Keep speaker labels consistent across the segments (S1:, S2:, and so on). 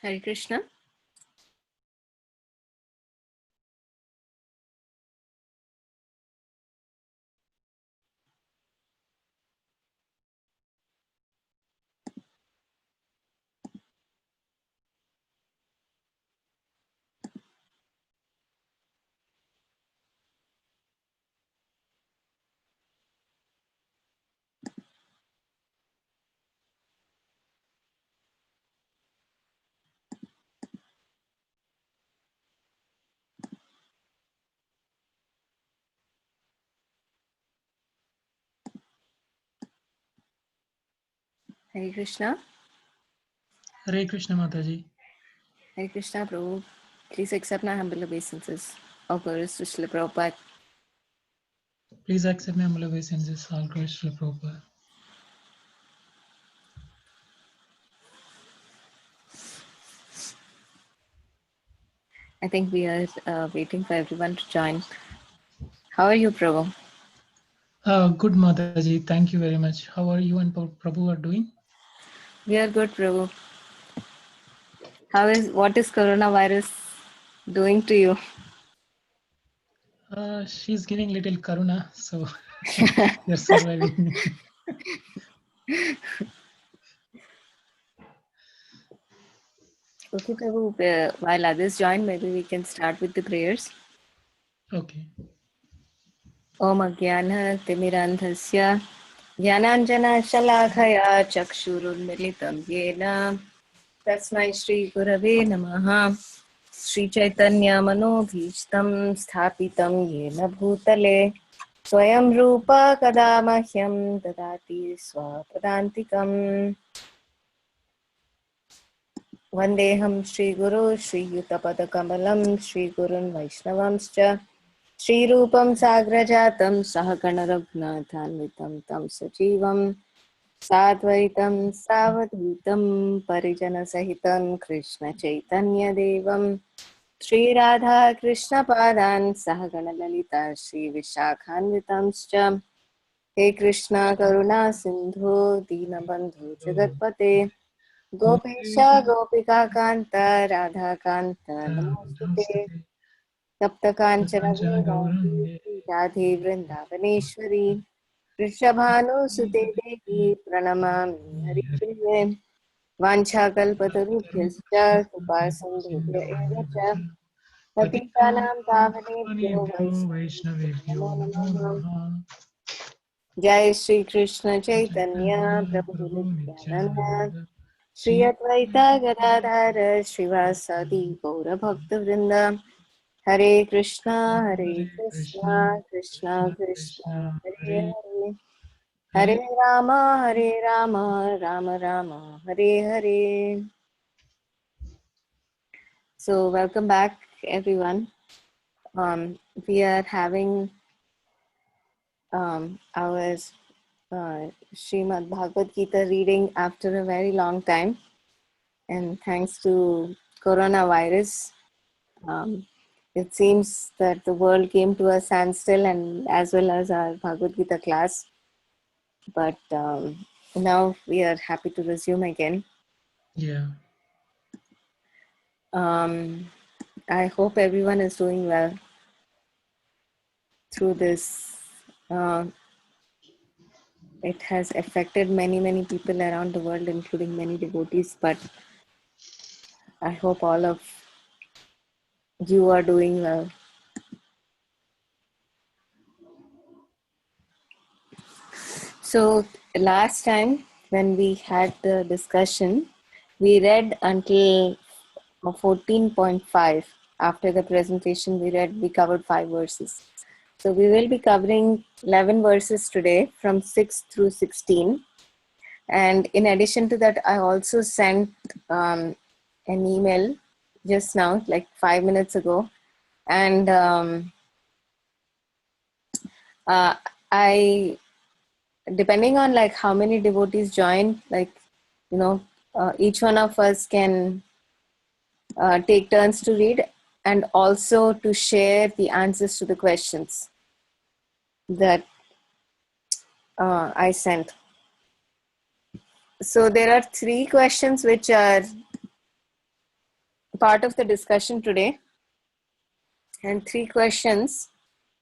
S1: Hare Krishna. Hare Krishna.
S2: Hare Krishna Mataji.
S1: Hare Krishna, Prabhu. Please accept my humble obeisances. All glories to Srila Prabhupada.
S2: Please accept my humble obeisances. All glories to Prabhupada.
S1: I think we are waiting for everyone to join. How are you, Prabhu?
S2: Good Mataji. Thank you very much. How are you and Prabhu are doing?
S1: We are good, Prabhu. What is coronavirus doing to you?
S2: She's giving little karuna, so you're surviving.
S1: Okay, Prabhu. While others join, maybe we can start with the prayers.
S2: Okay.
S1: Om Agyana Timirandhasya Jnananjana Shalakaya Chakshurunmilitam Yena Tasmai Shri Gurave Namaha Shri Chaitanya Manobhishtam Sthapitam Yena Bhutale Swayam Rupa Kada Mahyam Dadati Swapadantikam Vandeham Shri Guru Shri Yutapadakamalam Shri Gurun Vaishnavamscha Shri Rupam Sagrajatam Sahagana Raghunathanvitam Tam Sajivam Sadvaitam Savadvitam Parijana Sahitam Krishna Chaitanya Devam Shri Radha Krishna Padan Sahagana Lalita Shri Vishakhanvitamscha He Krishna Karuna Sindhu Dinabandhu Jagatpate Gopesha Gopika Kanta Radha Kanta Namostute Tapta Kanchana Gauranga Radhe Vrindavaneshwari Rishabhanu Sute Devi Pranamami Haripriye Vanchakalpatarubhyascha Kripasindhubhya eva cha Patitanam Pavanebhyo
S2: Vaishnavebhyo
S1: Namo
S2: Namo
S1: Namaha
S2: Namaha.
S1: Jai Shri Krishna Chaitanya
S2: Chaitanya
S1: Prabhu
S2: Prabhu
S1: Nityananda
S2: Nityananda.
S1: Shri Advaita Gadadhara Srivasadi Gaura Bhakta Vrinda Hare Krishna Krishna
S2: Krishna
S1: Krishna
S2: Krishna,
S1: Hare
S2: Hare
S1: Hare
S2: Hare.
S1: Hare Rama, Rama Rama, Hare Hare. So welcome back, everyone. We are having our Srimad Bhagavad Gita reading after a very long time, and thanks to coronavirus, it seems that the world came to a standstill, and as well as our Bhagavad Gita class. But now we are happy to resume again.
S2: Yeah.
S1: I hope everyone is doing well through this. It has affected many people around the world, including many devotees, but I hope all of you are doing well. So last time when we had the discussion, we read until 14.5. After the presentation we covered 5 verses. So we will be covering 11 verses today from 6 through 16. And in addition to that, I also sent an email just now, like 5 minutes ago. And I, depending on like how many devotees join, like, each one of us can take turns to read and also to share the answers to the questions that I sent. So there are 3 questions which are part of the discussion today, and 3 questions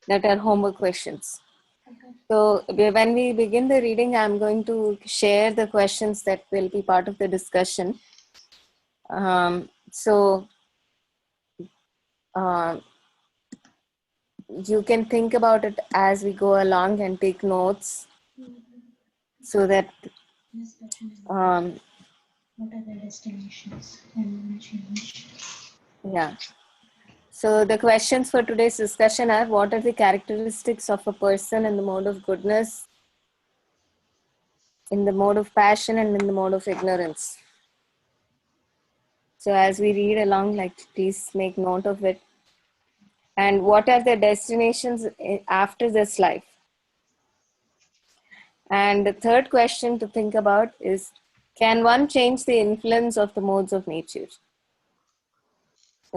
S1: that are homework questions.
S3: Okay.
S1: So when we begin the reading, I'm going to share the questions that will be part of the discussion. So you can think about it as we go along and take notes, so that
S3: What are the destinations and change?
S1: yeah. So the questions for today's discussion are: what are the characteristics of a person in the mode of goodness, in the mode of passion, and in the mode of ignorance? So as we read along, like, please make note of it. And what are the destinations after this life? And the third question to think about is: can one change the influence of the modes of nature?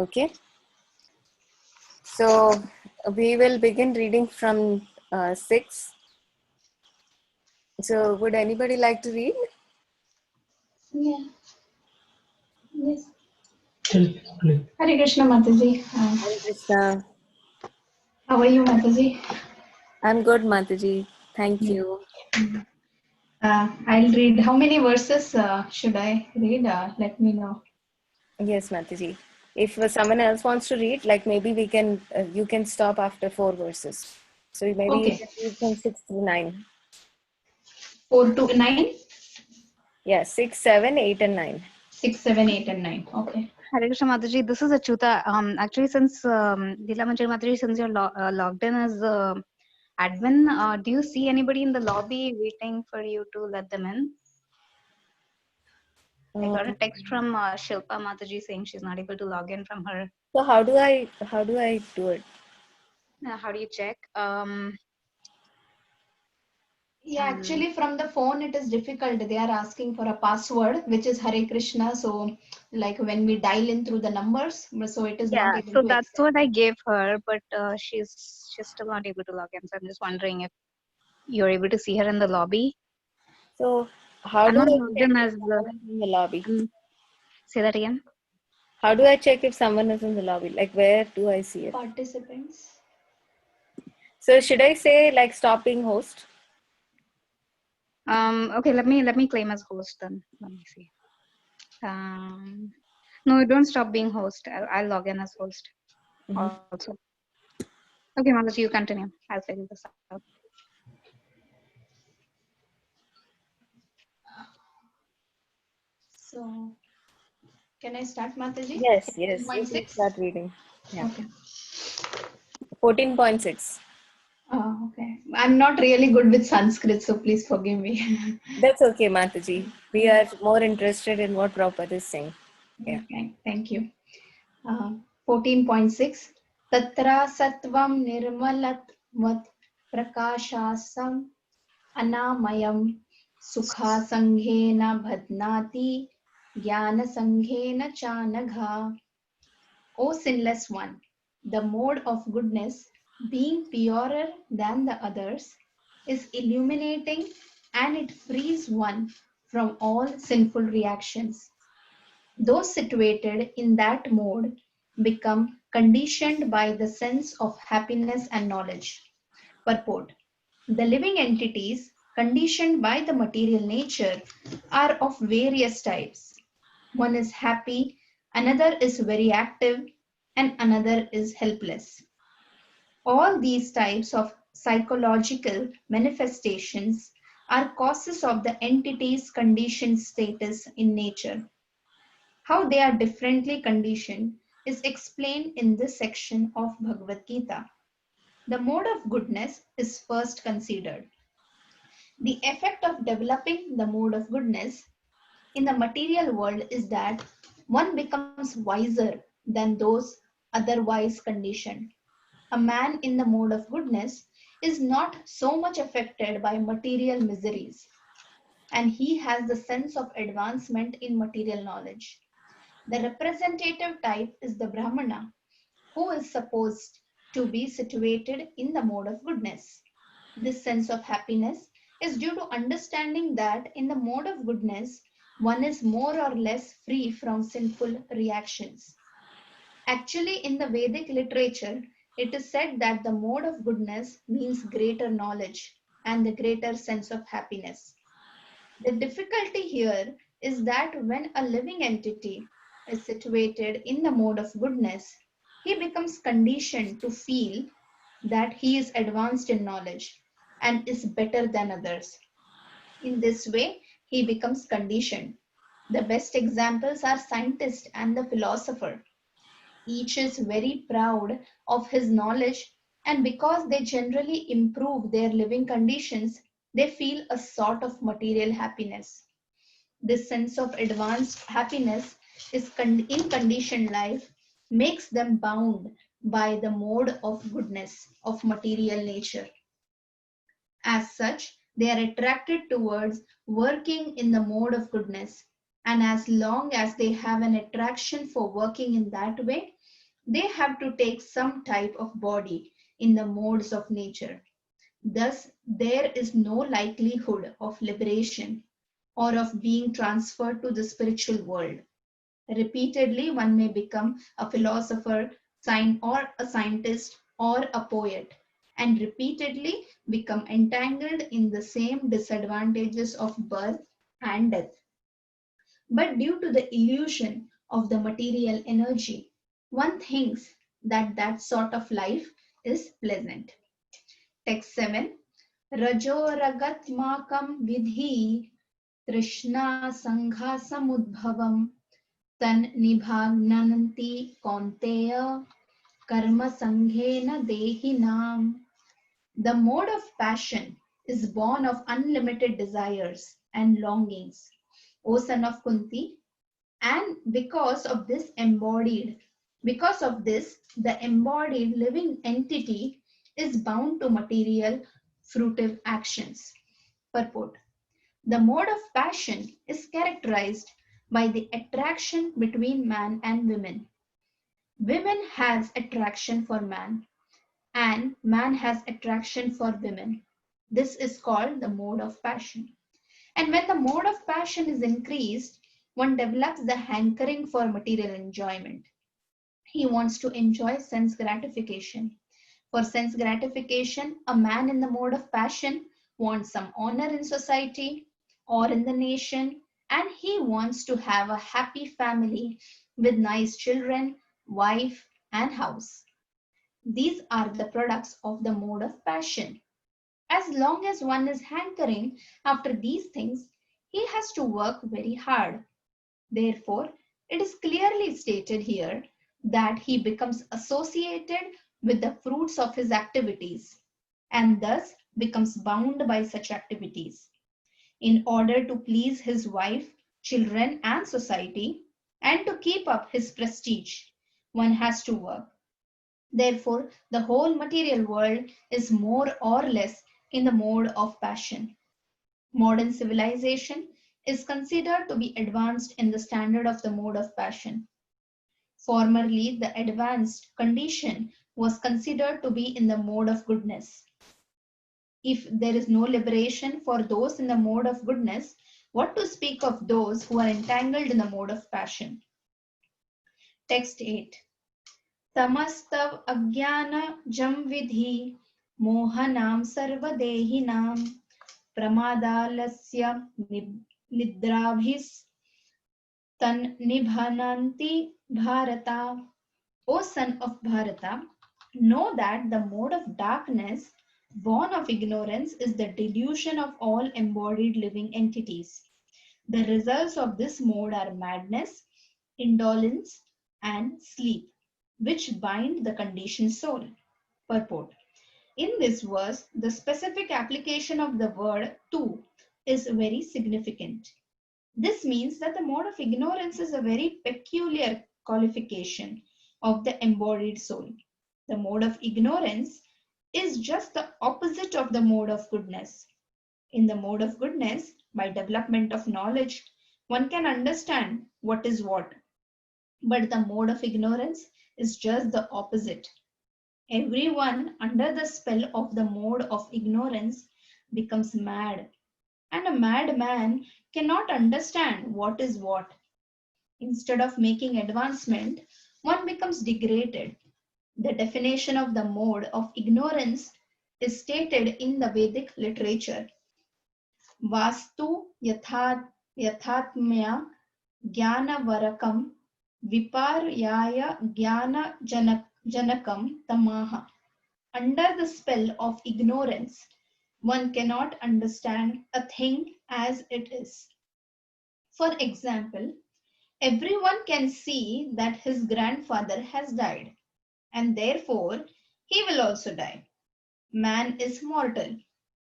S1: Okay. So we will begin reading from 6. So would anybody like to read?
S3: Yeah. Yes.
S2: Please.
S3: Hare Krishna Mataji.
S1: Hare Krishna.
S3: How are you, Mataji?
S1: I'm good, Mataji. Thank
S3: Yeah.
S1: you.
S3: I'll read. How many verses should I read? Let me know.
S1: Yes, Mataji. If someone else wants to read, like, maybe we can, you can stop after 4 verses. So maybe you
S3: Okay.
S1: can read from 6 through 9.
S3: 4 to 9?
S1: Yeah, 6, 7, 8, and 9.
S3: 6, 7, 8, and 9. Okay.
S4: Hare Krishna Mataji, this is Achyuta. Actually, since Leela Manjari Mataji, since you're logged in as admin, do you see anybody in the lobby waiting for you to let them in? I got a text from Shilpa Mataji saying she's not able to log in from her.
S1: So how do I do it?
S4: How do you check?
S3: Yeah, actually from the phone it is difficult. They are asking for a password, which is Hare Krishna. So like when we dial in through the numbers, so it is not
S4: Yeah,
S3: able
S4: so
S3: to
S4: that's
S3: accept.
S4: what I gave her, but she's still not able to log in. So I'm just wondering if you're able to see her in the lobby.
S1: So how
S4: I'm
S1: do
S4: not
S1: I
S4: logged
S1: check
S4: in
S1: if
S4: as
S1: someone is in the lobby?
S4: say that again.
S1: How do I check if someone is in the lobby? Like, where do I see it?
S3: Participants.
S1: So should I say, like, stop being host?
S4: Okay, let me claim as host then. Let me see. No, don't stop being host. I'll log in as host also. Okay, Mataji, you continue. I'll figure this out.
S3: So can I start, Mataji?
S1: Yes, yes. You can
S3: 14.6.
S1: start reading. Yeah.
S3: Okay.
S1: 14.6.
S3: Okay. I'm not really good with Sanskrit, so please forgive me.
S1: That's okay, Mataji. We are more interested in what Prabhupada is saying. Yeah.
S3: Thank you. 14.6 Tatra Satvam Nirmalatvat Prakashasam Anamayam Sukha Sanghena Bhadnati Jnana Sanghena Chanagha. O sinless one, the mode of goodness, being purer than the others, is illuminating and it frees one from all sinful reactions. Those situated in that mode become conditioned by the sense of happiness and knowledge. Purport: the living entities conditioned by the material nature are of various types. One is happy, another is very active, and another is helpless. All these types of psychological manifestations are causes of the entity's conditioned status in nature. How they are differently conditioned is explained in this section of Bhagavad Gita. The mode of goodness is first considered. The effect of developing the mode of goodness in the material world is that one becomes wiser than those otherwise conditioned. A man in the mode of goodness is not so much affected by material miseries, and he has the sense of advancement in material knowledge. The representative type is the Brahmana, who is supposed to be situated in the mode of goodness. This sense of happiness is due to understanding that in the mode of goodness, one is more or less free from sinful reactions. Actually, in the Vedic literature, it is said that the mode of goodness means greater knowledge and the greater sense of happiness. The difficulty here is that when a living entity is situated in the mode of goodness, he becomes conditioned to feel that he is advanced in knowledge and is better than others. In this way, he becomes conditioned. The best examples are scientist and the philosopher. Each is very proud of his knowledge, and because they generally improve their living conditions, they feel a sort of material happiness. This sense of advanced happiness in conditioned life makes them bound by the mode of goodness of material nature. As such, they are attracted towards working in the mode of goodness. And as long as they have an attraction for working in that way, they have to take some type of body in the modes of nature. Thus, there is no likelihood of liberation or of being transferred to the spiritual world. Repeatedly, one may become a philosopher, or a scientist, or a poet, and repeatedly become entangled in the same disadvantages of birth and death. But due to the illusion of the material energy, one thinks that that sort of life is pleasant. Text 7. Rajo ragatmakam vidhi trishna sangha samudbhavam tan nibhagnanti kaunteya karma sanghena dehinam. The mode of passion is born of unlimited desires and longings, O son of Kunti, and because of this, the embodied living entity is bound to material fruitive actions. Purport. The mode of passion is characterized by the attraction between man and women. Women has attraction for man and man has attraction for women. This is called the mode of passion. And when the mode of passion is increased, one develops the hankering for material enjoyment. He wants to enjoy sense gratification. For sense gratification, a man in the mode of passion wants some honor in society or in the nation, and he wants to have a happy family with nice children, wife, and house. These are the products of the mode of passion. As long as one is hankering after these things, he has to work very hard. Therefore, it is clearly stated here that he becomes associated with the fruits of his activities and thus becomes bound by such activities. In order to please his wife, children, and society, and to keep up his prestige, one has to work. Therefore, the whole material world is more or less in the mode of passion. Modern civilization is considered to be advanced in the standard of the mode of passion. Formerly, the advanced condition was considered to be in the mode of goodness. If there is no liberation for those in the mode of goodness, what to speak of those who are entangled in the mode of passion? Text 8. Tamastav ajnana jam vidhi mohanam sarvadehinam pramadalasya nidrabhis tan nibhananti bharata. O son of Bharata, know that the mode of darkness born of ignorance is the delusion of all embodied living entities. The results of this mode are madness, indolence, and sleep, which bind the conditioned soul. Purport. In this verse, the specific application of the word tu is very significant. This means that the mode of ignorance is a very peculiar qualification of the embodied soul. The mode of ignorance is just the opposite of the mode of goodness. In the mode of goodness, by development of knowledge, one can understand what is what. But the mode of ignorance is just the opposite. Everyone under the spell of the mode of ignorance becomes mad, and a mad man cannot understand what is what. Instead of making advancement, one becomes degraded. The definition of the mode of ignorance is stated in the Vedic literature. Vastu yathatmya jnana varakam viparyaya jnana janakam tamaha. Under the spell of ignorance, one cannot understand a thing as it is. For example, everyone can see that his grandfather has died, and therefore he will also die. Man is mortal.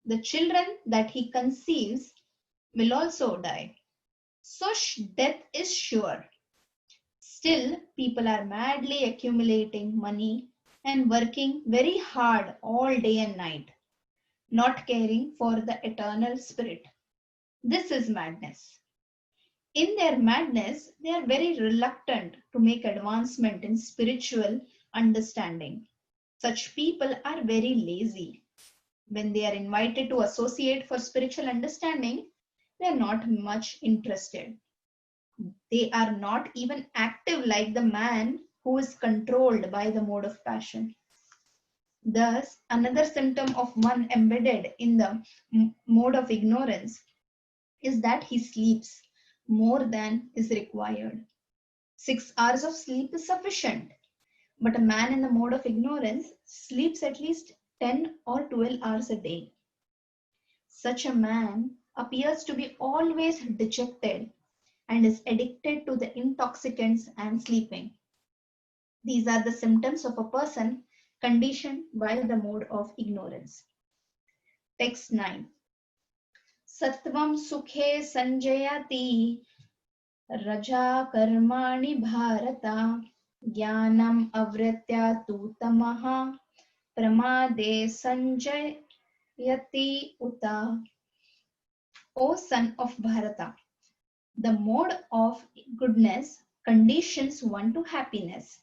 S3: The children that he conceives will also die. So death is sure. Still, people are madly accumulating money and working very hard all day and night, not caring for the eternal spirit. This is madness. In their madness, they are very reluctant to make advancement in spiritual understanding. Such people are very lazy. When they are invited to associate for spiritual understanding, they are not much interested. They are not even active like the man who is controlled by the mode of passion. Thus, another symptom of one embedded in the mode of ignorance is that he sleeps more than is required. 6 hours of sleep is sufficient, but a man in the mode of ignorance sleeps at least 10 or 12 hours a day. Such a man appears to be always dejected and is addicted to the intoxicants and sleeping. These are the symptoms of a person conditioned by the mode of ignorance. Text 9. Sattvam sukhe sanjayati raja karmani bharata jnanam avritya tu tamaha pramade sanjayati uta. O son of Bharata, the mode of goodness conditions one to happiness,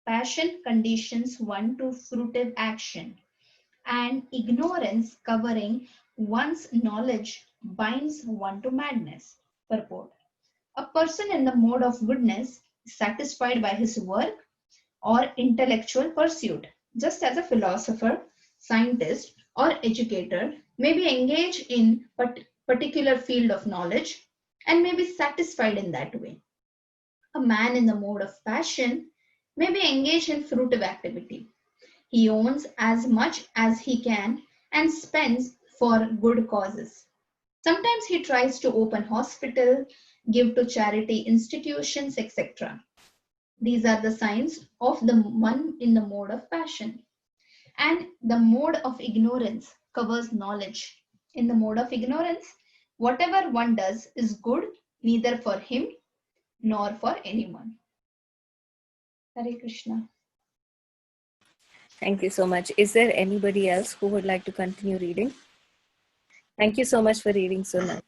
S3: passion conditions one to fruitive action, and ignorance covering one's knowledge binds one to madness. Purport. A person in the mode of goodness is satisfied by his work or intellectual pursuit, just as a philosopher, scientist, or educator may be engaged in a particular field of knowledge and may be satisfied in that way. A man in the mode of passion may be engaged in fruitive activity. He owns as much as he can and spends for good causes. Sometimes he tries to open hospital, give to charity institutions, etc. These are the signs of the one in the mode of passion. And the mode of ignorance covers knowledge. In the mode of ignorance, whatever one does is good neither for him nor for anyone. Hare Krishna.
S1: Thank you so much. Is there anybody else who would like to continue reading? Thank you so much for reading so nice.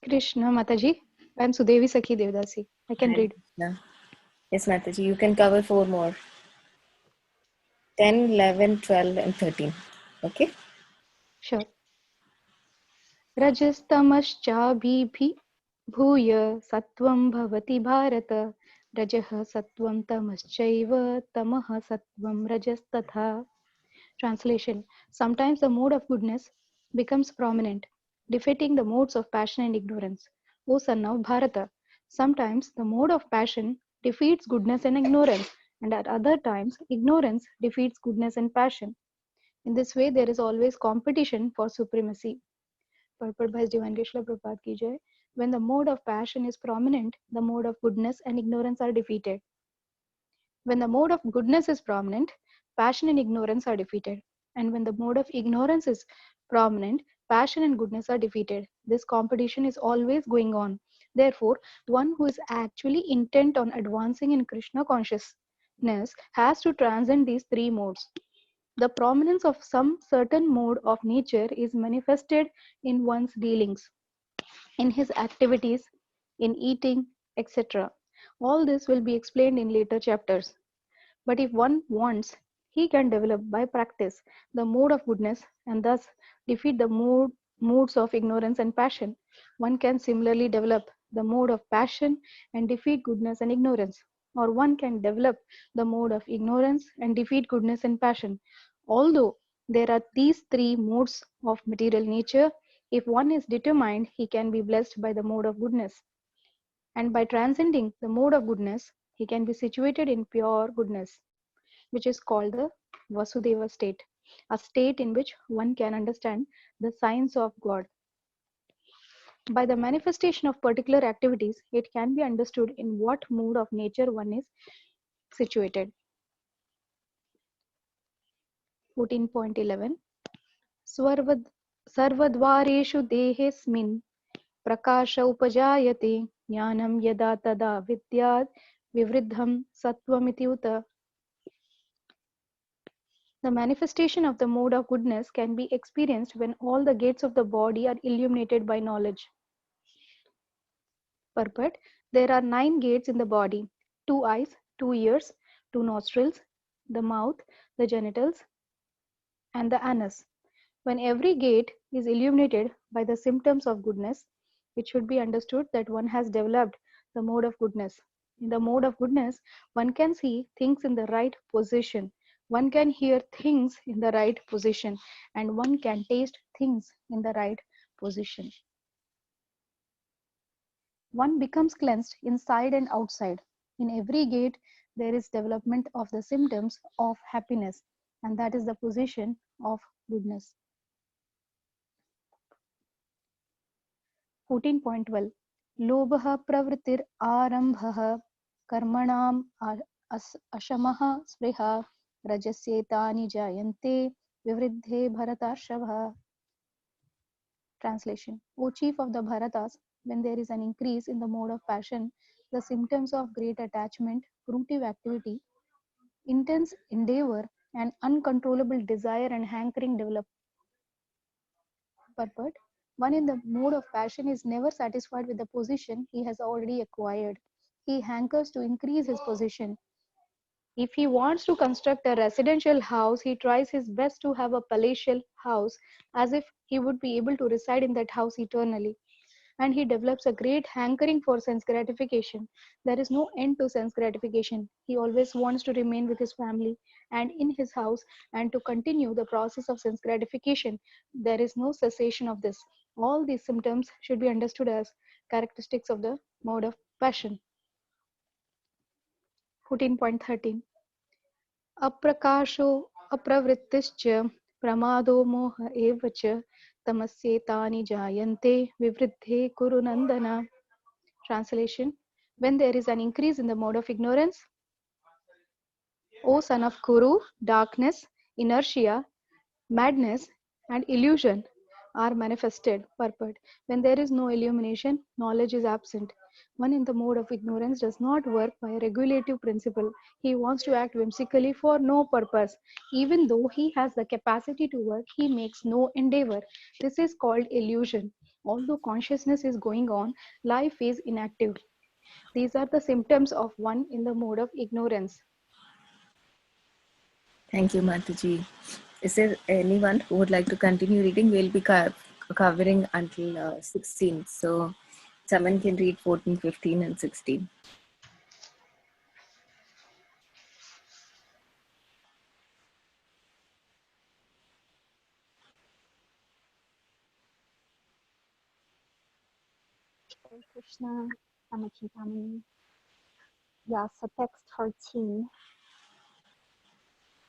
S4: Krishna Mataji, I am Sudevi Sakhi Devdasi. I can read.
S1: No. Yes, Mataji, you can cover 4 more. 10, 11, 12, and 13. Okay?
S4: Sure. रजस्तमश्चाभिभि भूय सत्वं भवति भारत रजः सत्वं तमश्चैव तमः सत्वं रजस्तथा. Translation. Sometimes the mode of goodness becomes prominent, defeating the modes of passion and ignorance. O son of Bharata, sometimes the mode of passion defeats goodness and ignorance, and at other times ignorance defeats goodness and passion. In this way, there is always competition for supremacy. Purport by Divine Krishna Prabhupada ki jai. When the mode of passion is prominent, the mode of goodness and ignorance are defeated. When the mode of goodness is prominent, passion and ignorance are defeated. And when the mode of ignorance is prominent, passion and goodness are defeated. This competition is always going on. Therefore, one who is actually intent on advancing in Krishna consciousness has to transcend these 3 modes. The prominence of some certain mode of nature is manifested in one's dealings, in his activities, in eating, etc. All this will be explained in later chapters. But if one wants, he can develop by practice the mode of goodness and thus defeat the modes of ignorance and passion. One can similarly develop the mode of passion and defeat goodness and ignorance. or one can develop the mode of ignorance and defeat goodness and passion. Although there are these three modes of material nature, if one is determined, he can be blessed by the mode of goodness. And by transcending the mode of goodness, he can be situated in pure goodness, which is called the Vasudeva state, a state in which one can understand the science of God. By the manifestation of particular activities, it can be understood in what mood of nature one is situated. 14.11 सर्वद्वारेषु देहेऽस्मिन् प्रकाश उपजायते ज्ञानं यदा तदा विद्यात् विवृद्धं सत्त्वमिति उत. The manifestation of the mode of goodness can be experienced when all the gates of the body are illuminated by knowledge. Purport: there are 9 gates in the body: 2 eyes, 2 ears, 2 nostrils, the mouth, the genitals, and the anus. When every gate is illuminated by the symptoms of goodness, it should be understood that one has developed the mode of goodness. In the mode of goodness, one can see things in the right position, one can hear things in the right position, and one can taste things in the right position. One becomes cleansed inside and outside. In every gate, there is development of the symptoms of happiness, and that is the position of goodness. 14.12 Lobha pravritir arambha karmanam ashamah spriha rajasyetani jayante vivriddhe bharatarshava. Translation: O chief of the Bharatas, when there is an increase in the mode of passion, the symptoms of great attachment, fruitive activity, intense endeavor, and uncontrollable desire and hankering develop. Purport: one in the mode of passion is never satisfied with the position he has already acquired. He hankers to increase his position. If he wants to construct a residential house, he tries his best to have a palatial house, as if he would be able to reside in that house eternally. And he develops a great hankering for sense gratification. There is no end to sense gratification. He always wants to remain with his family and in his house and to continue the process of sense gratification. There is no cessation of this. All these symptoms should be understood as characteristics of the mode of passion. 14.13 Aprakasho apravrittischa pramado moha evacha tamasyetani jayante vivriddhe kuru nandana. Translation: when there is an increase in the mode of ignorance, O son of Kuru, darkness, inertia, madness, and illusion are manifested. Purport: when there is no illumination, knowledge is absent. One in the mode of ignorance does not work by a regulative principle. He wants to act whimsically for no purpose. Even though he has the capacity to work, he makes no endeavor. This is called illusion. Although consciousness is going on, life is inactive. These are the symptoms of one in the mode of ignorance.
S1: Thank you, Mataji. Is there anyone who would like to continue reading? We'll be covering until 16. So someone can read 14, 15, and 16.
S5: Hare Krishna, Amachintamani. Yeah, so text 14.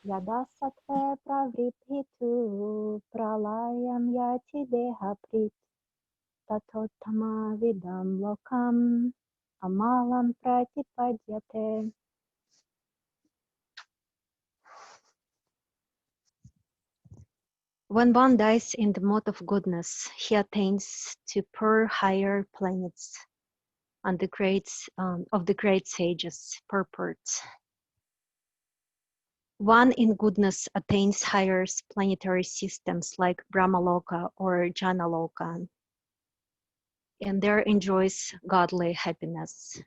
S5: Yada sattva pravripitu pralayam yati deha prit tatottama vidam lokam amalam pratipadyate. When one dies in the mode of goodness, he attains to pure higher planets and the of the great sages. Purport. One in goodness attains higher planetary systems like Brahmaloka or Janaloka, and there enjoys godly happiness.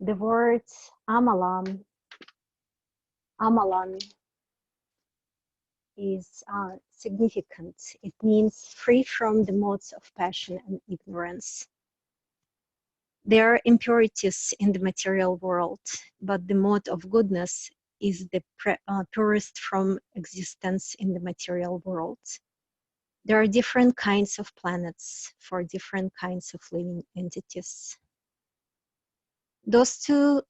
S5: The word amalam is significant. It means free from the modes of passion and ignorance. There are impurities in the material world, but the mode of goodness is the purest from existence in the material world. There are different kinds of planets for different kinds of living entities. Those who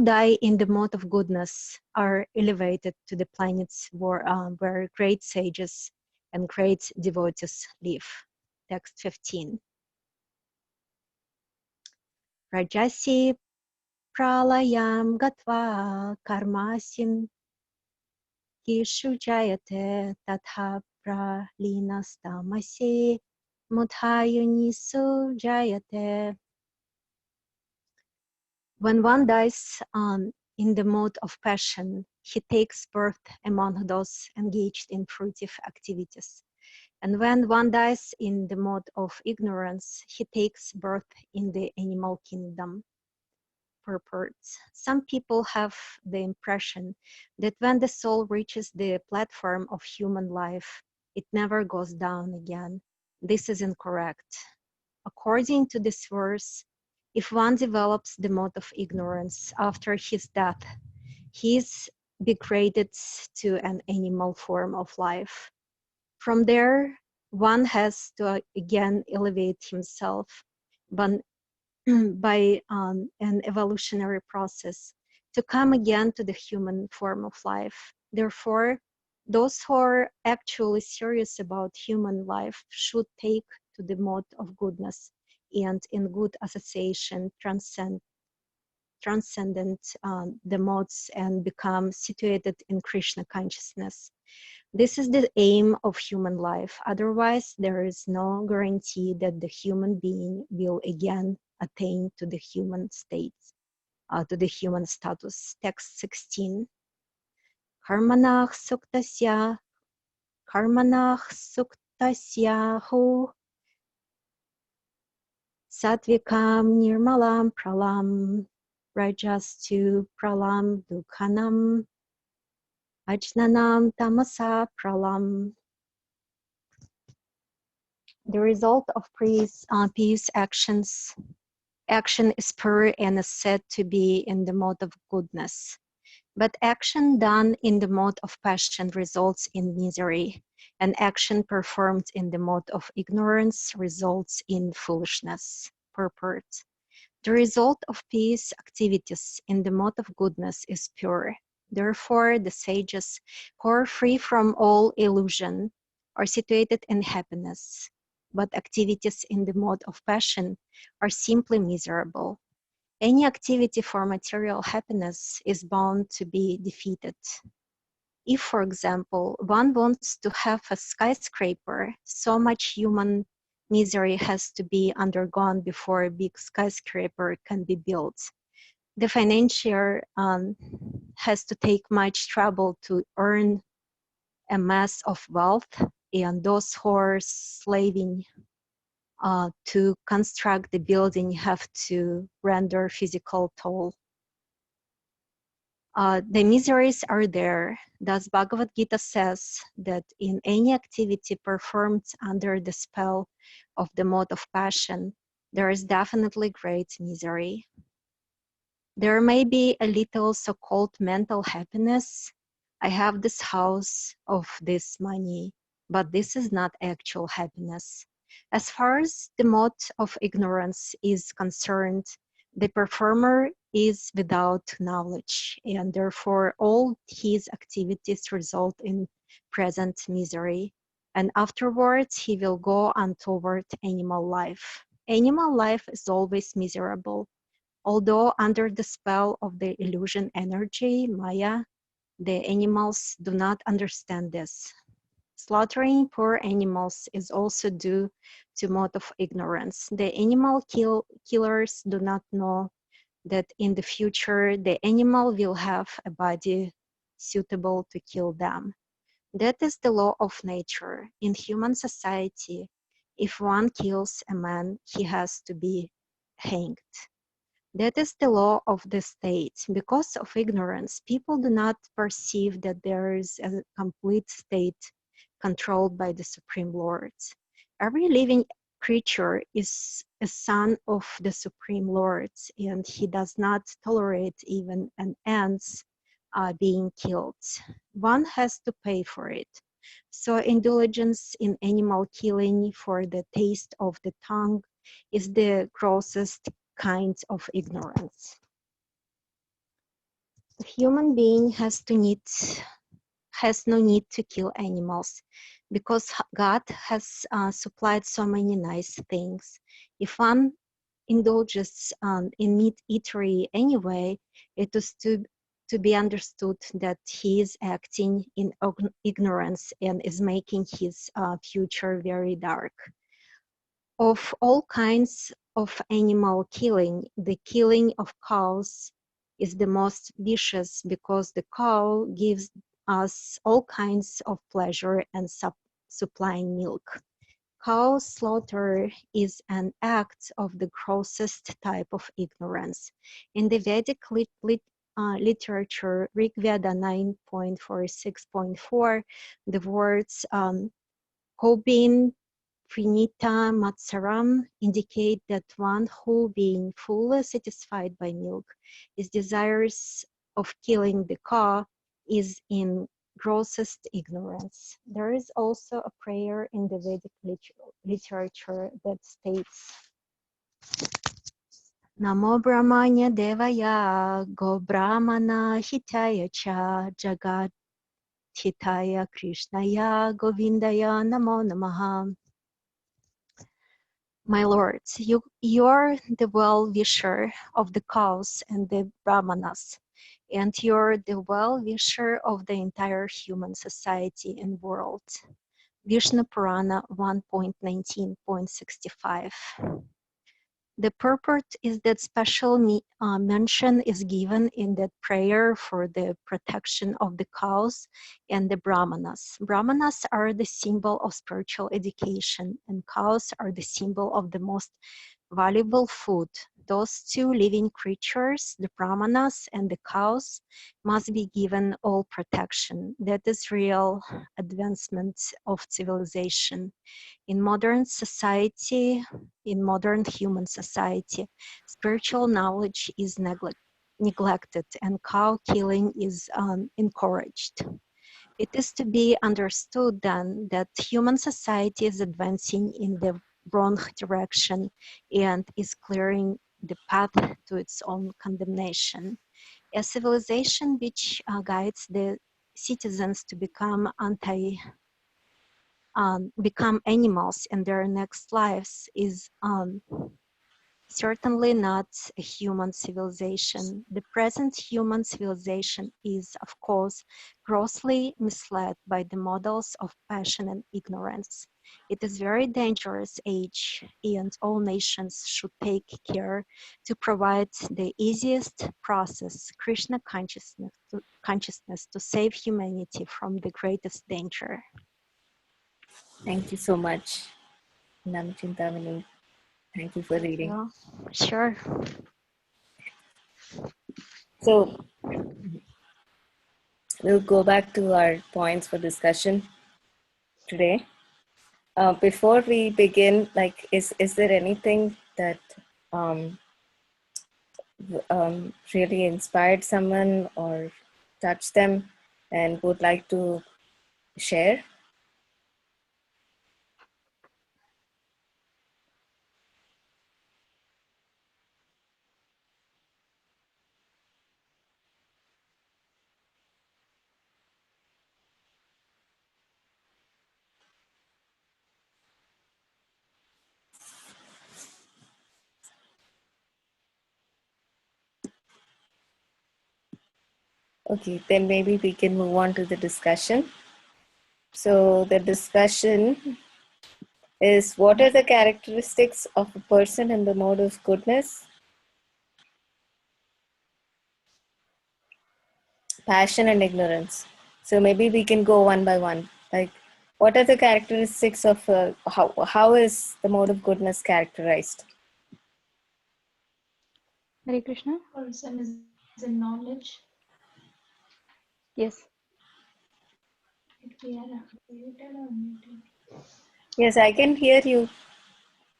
S5: die in the mode of goodness are elevated to the planets where great sages and great devotees live. Text 15. Rajasi pralayam gatva karmasim kishu jayate tatha pralinastamasi mudhayunisu jayate. When one dies in the mode of passion, he takes birth among those engaged in fruitive activities. And when one dies in the mode of ignorance, he takes birth in the animal kingdom. Purport. Some people have the impression that when the soul reaches the platform of human life, it never goes down again. This is incorrect. According to this verse, if one develops the mode of ignorance after his death, he is degraded to an animal form of life. From there, one has to again elevate himself by an evolutionary process to come again to the human form of life. Therefore, those who are actually serious about human life should take to the mode of goodness and in good association transcendent the modes and become situated in Krishna consciousness. This is the aim of human life. Otherwise, there is no guarantee that the human being will again attain to the human state, to the human status. Text 16. Karmanah suktasya hu Satvikam nirmalam pralam rajastu pralam dukhanam ajnanam tamasa pralam. The result of pious action is pure and is said to be in the mode of goodness. But action done in the mode of passion results in misery, and action performed in the mode of ignorance results in foolishness. Purport. The result of peace activities in the mode of goodness is pure. Therefore, the sages who are free from all illusion are situated in happiness, but activities in the mode of passion are simply miserable. Any activity for material happiness is bound to be defeated. If, for example, one wants to have a skyscraper, so much human misery has to be undergone before a big skyscraper can be built. The financier has to take much trouble to earn a mass of wealth, and those who are slaving to construct the building have to render physical toll. The miseries are there. Thus, Bhagavad Gita says that in any activity performed under the spell of the mode of passion, there is definitely great misery. There may be a little so-called mental happiness. I have this house of this money, but this is not actual happiness. As far as the mode of ignorance is concerned, the performer is without knowledge, and therefore all his activities result in present misery, and afterwards he will go on toward animal life. Animal life is always miserable, although under the spell of the illusion energy, Maya, the animals do not understand this. Slaughtering poor animals is also due to mode of ignorance. The animal killers do not know that in the future the animal will have a body suitable to kill them. That is the law of nature. In human society, if one kills a man, he has to be hanged. That is the law of the state. Because of ignorance, people do not perceive that there is a complete state controlled by the Supreme Lord. Every living creature is a son of the Supreme Lord, and he does not tolerate even an ant's being killed. One has to pay for it. So indulgence in animal killing for the taste of the tongue is the grossest kind of ignorance. The human being has no need to kill animals because God has supplied so many nice things. If one indulges in meat eatery anyway, it is to be understood that he is acting in ignorance and is making his future very dark. Of all kinds of animal killing, the killing of cows is the most vicious because the cow gives us all kinds of pleasure and supplying milk. Cow slaughter is an act of the grossest type of ignorance. In the Vedic literature, Rig Veda 9.46.4, the words Kobin Prinita Matsaram indicate that one who, being fully satisfied by milk, is desirous of killing the cow, is in grossest ignorance. There is also a prayer in the Vedic literature that states, Namo Brahmanya Devaya Go Brahmana Hitaya Cha Jagat Hitaya Krishnaya Govindaya Namo Namaha. My lords, you are the well-wisher of the cows and the brahmanas, and you're the well-wisher of the entire human society and world. Vishnu Purana 1.19.65. The purport is that special mention is given in that prayer for the protection of the cows and the brahmanas. Brahmanas are the symbol of spiritual education, and cows are the symbol of the most valuable food. Those two living creatures, the brahmanas and the cows, must be given all protection. That is real advancement of civilization. In modern society, in modern human society, spiritual knowledge is neglected and cow killing is encouraged. It is to be understood then that human society is advancing in the wrong direction and is clearing the path to its own condemnation. A civilization which guides the citizens to become become animals in their next lives is certainly not a human civilization. The present human civilization is, of course, grossly misled by the models of passion and ignorance. It is a very dangerous age, and all nations should take care to provide the easiest process, Krishna consciousness to save humanity from the greatest danger.
S1: Thank you so much, Namchintamani. Thank you for reading.
S5: Yeah, sure.
S1: So we'll go back to our points for discussion today. Before we begin, like, is there anything that really inspired someone or touched them and would like to share? Okay, then maybe we can move on to the discussion. So the discussion is, what are the characteristics of a person in the mode of goodness? Passion and ignorance. So maybe we can go one by one. Like, what are the characteristics of how is the mode of goodness characterized?
S4: Hare Krishna.
S3: Person is in knowledge.
S4: Yes.
S3: We are muted or muted.
S1: Yes, I can hear you.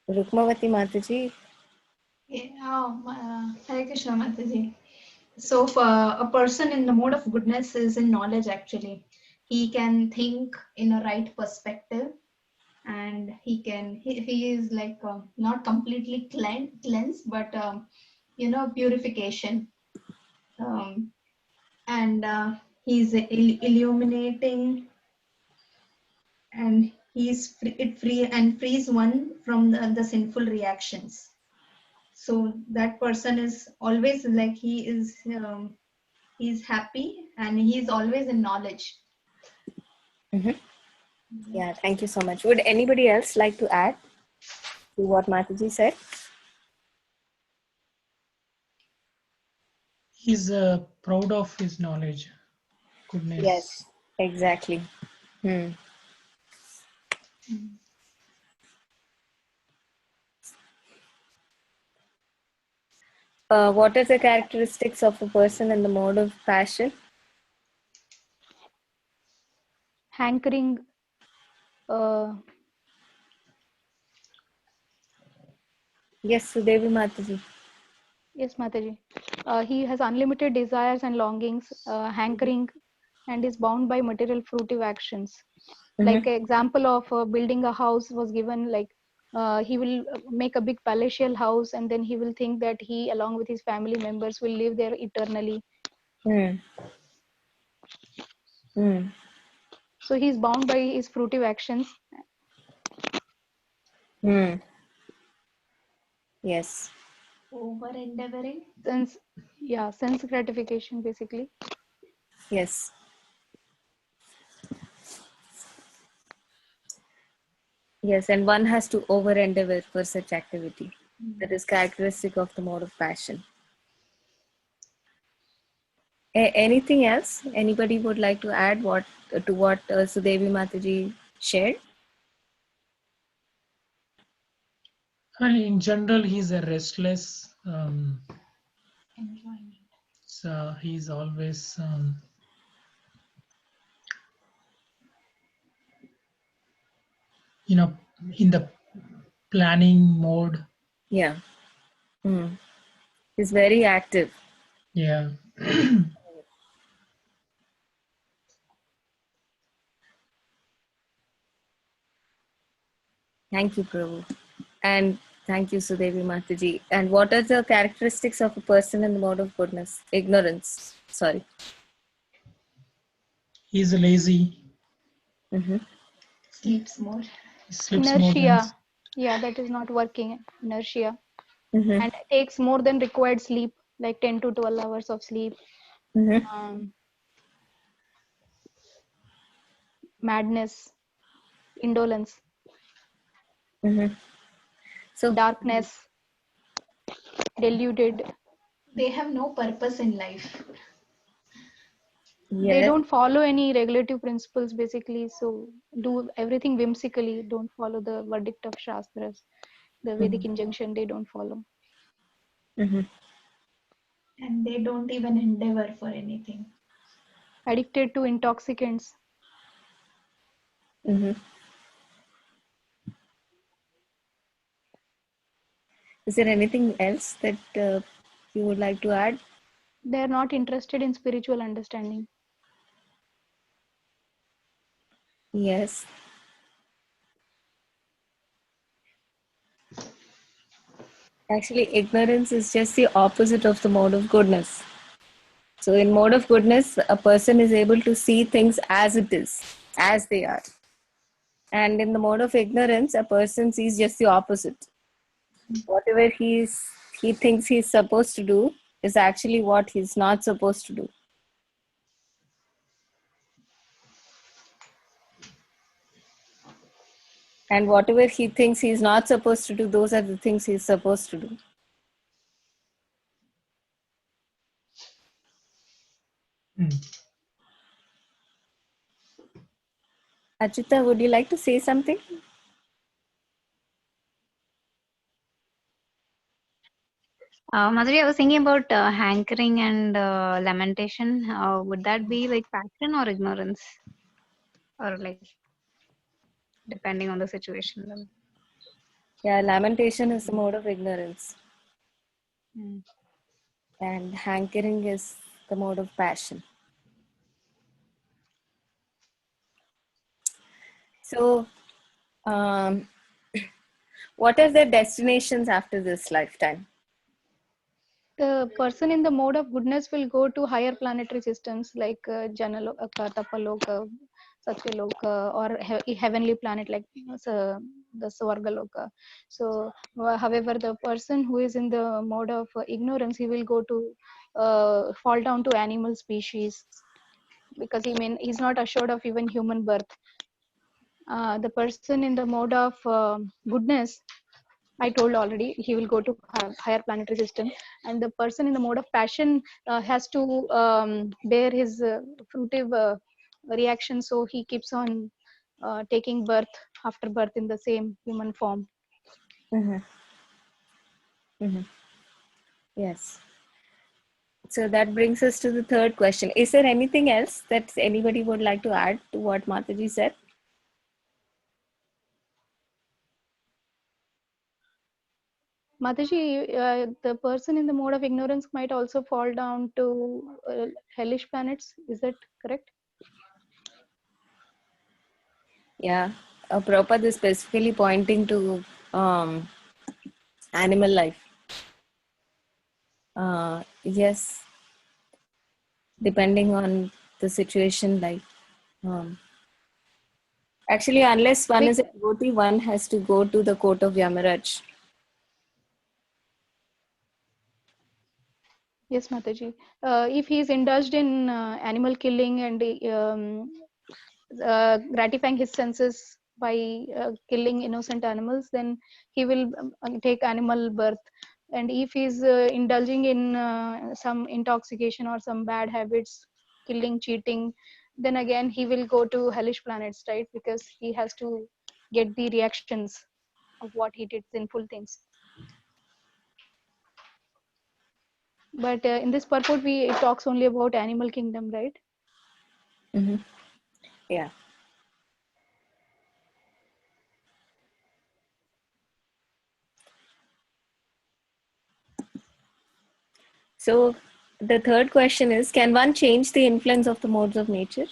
S1: Rukmavati Mataji.
S3: Hare Krishna Mataji. So for a person in the mode of goodness is in knowledge actually. He can think in a right perspective, and he is like not completely cleansed, but purification. And he's illuminating, and it free and frees one from the sinful reactions. So that person is always like he's happy, and he's always in knowledge.
S1: Yeah, thank you so much. Would anybody else like to add to what Mataji said?
S2: He's proud of his knowledge, goodness.
S1: Yes, exactly. What are the characteristics of a person in the mode of passion?
S4: Hankering,
S1: Yes, Sudevi Mataji.
S4: yes, Mataji. He has unlimited desires and longings, hankering, and is bound by material fruitive actions. Like an example of building a house was given, like he will make a big palatial house, and then he will think that he, along with his family members, will live there eternally. So he's bound by his fruitive actions.
S1: Yes.
S3: Over endeavoring.
S4: Sense gratification basically.
S1: Yes. Yes, and one has to over endeavor for such activity. That is characteristic of the mode of passion. Anything else? Anybody would like to add what Sudevi Mataji shared?
S2: In general, he's a restless.
S3: Enjoyment.
S2: So he's always in the planning mode.
S1: Yeah. He's very active.
S2: Yeah.
S1: Thank you, Prabhu. And thank you, Sudevi Mataji. And what are the characteristics of a person in the mode of goodness? Ignorance. Sorry.
S2: He's lazy.
S3: Sleeps more.
S2: He sleeps
S4: Inertia.
S2: more than...
S4: Yeah, that is not working. Inertia. And takes more than required sleep, like 10 to 12 hours of sleep. Madness, indolence,
S1: So
S4: darkness, deluded.
S3: They have no purpose in life.
S1: yes.
S4: They don't follow any regulative principles basically, so do everything whimsically, don't follow the verdict of Shastras. The Vedic injunction they don't follow.
S3: And they don't even endeavor for anything.
S4: Addicted to intoxicants.
S1: Is there anything else that you would like to add?
S4: They are not interested in spiritual understanding.
S1: Yes. Actually, ignorance is just the opposite of the mode of goodness. So in mode of goodness, a person is able to see things as it is, as they are. And in the mode of ignorance, a person sees just the opposite. Whatever he thinks he's supposed to do is actually what he's not supposed to do. And whatever he thinks he's not supposed to do, those are the things he's supposed to do. Achita, would you like to say something?
S5: Madhuri, I was thinking about hankering and lamentation. Would that be like passion or ignorance? Or like depending on the situation?
S1: Yeah, lamentation is the mode of ignorance.
S4: Hmm.
S1: And hankering is the mode of passion. So, what are the destinations after this lifetime?
S4: The person in the mode of goodness will go to higher planetary systems like Janaloka, Tapaloka, Satyaloka, or heavenly planet like the Swargaloka. So, however, the person who is in the mode of ignorance, he will go to fall down to animal species, because he's not assured of even human birth. The person in the mode of goodness, I told already, he will go to higher planetary system, and the person in the mode of passion has to bear his fruitive reaction, so he keeps on taking birth after birth in the same human form.
S1: Mm-hmm. Mm-hmm. Yes. So that brings us to the third question. Is there anything else that anybody would like to add to what Mataji said?
S4: Mataji, the person in the mode of ignorance might also fall down to hellish planets. Is that correct?
S1: Yeah. Prabhupada is specifically pointing to animal life. Yes. Depending on the situation, like actually, unless one is a devotee, one has to go to the court of Yamaraj.
S4: Yes, Mataji. If he is indulged in animal killing and gratifying his senses by killing innocent animals, then he will take animal birth. And if he is indulging in some intoxication or some bad habits, killing, cheating, then again he will go to hellish planets, right? Because he has to get the reactions of what he did, sinful things. But in this purport, it talks only about animal kingdom, right?
S1: Mm-hmm. Yeah. So the third question is, can one change the influence of the modes of nature?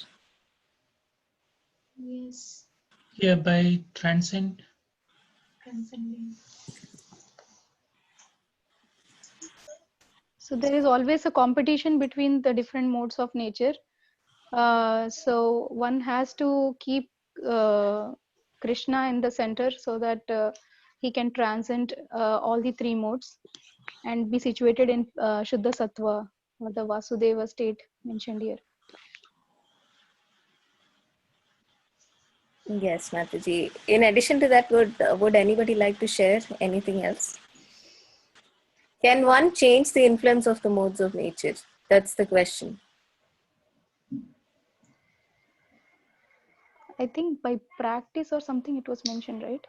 S3: Yes.
S2: Yeah, by transcending.
S4: So there is always a competition between the different modes of nature. So one has to keep Krishna in the center, so that he can transcend all the three modes and be situated in Shuddha Sattva, or the Vasudeva state mentioned here.
S1: Yes, Mataji. In addition to that, would anybody like to share anything else? Can one change the influence of the modes of nature? That's the question.
S4: I think by practice or something it was mentioned, right?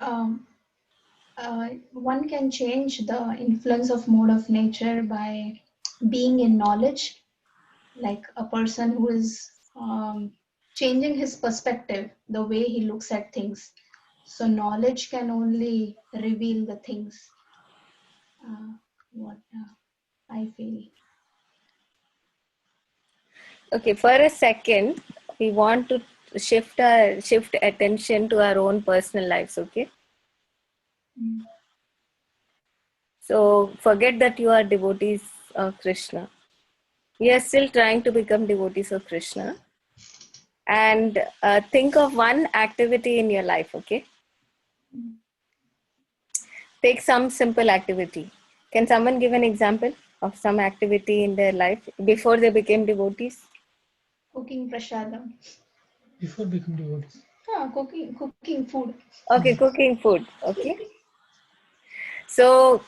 S3: One can change the influence of mode of nature by being in knowledge, like a person who is changing his perspective, the way he looks at things. So knowledge can only reveal the things. What I feel.
S1: Okay, for a second, we want to shift attention to our own personal lives, okay? So forget that you are devotees of Krishna. We are still trying to become devotees of Krishna. And think of one activity in your life, okay? Take some simple activity. Can someone give an example of some activity in their life before they became devotees?
S3: Cooking prasadam.
S2: Before becoming devotees.
S3: Cooking food.
S1: Okay, cooking food, okay? So